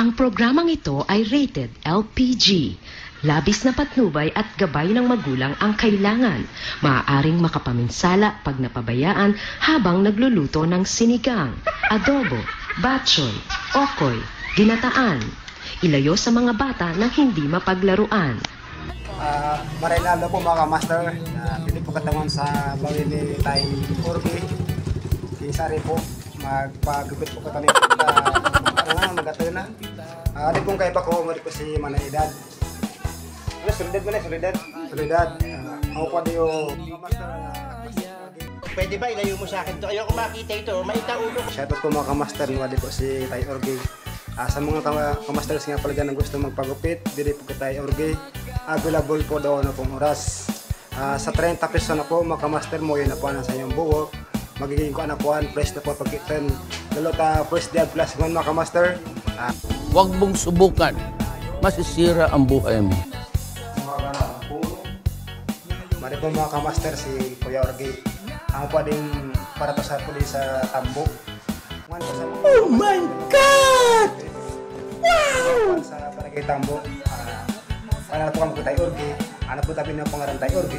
Ang programang ito ay rated LPG. Labis na patnubay at gabay ng magulang ang kailangan. Maaaring makapaminsala pag napabayaan habang nagluluto ng sinigang, adobo, batchoy, okoy, ginataan. Ilayo sa mga bata na hindi mapaglaruan. Marinaldo po mga master. Pili po katawan sa bawin ni Tay Orgi. Isari po. Magpagupit po katawan ni magatuna. Di pong kaiba ko, mali po si Manaedad. Solidad mo na, solidad. Solidad. Ako pa di yung pwede ba ilayo mo sa akin to? Ayoko makita ito, maitang ulo. shoutout po mga kamaster, wali po si Tay Orgi. Sa mga kamasters nga pala dyan ang gusto magpagupit, dili po kay Tay Orgi. Available po daw na pong oras. Sa 30 peso na po mga kamaster mo, yun na po na sa inyong buhok. Magiging ko anapuan, fresh na po pagkitin. Dalota first day plus 1 mga kamaster. Huwag mong subukan, masisira ang buhay mo. Mari po mga kamaster, si Kuya Orgi. Ang pwedeng para to sa pulis sa tambo. Oh my God! Wow! Sa barangay Tambo. Para po kami ko Tay Orgi. Ano po tabi ng pangalan Tay Orgi.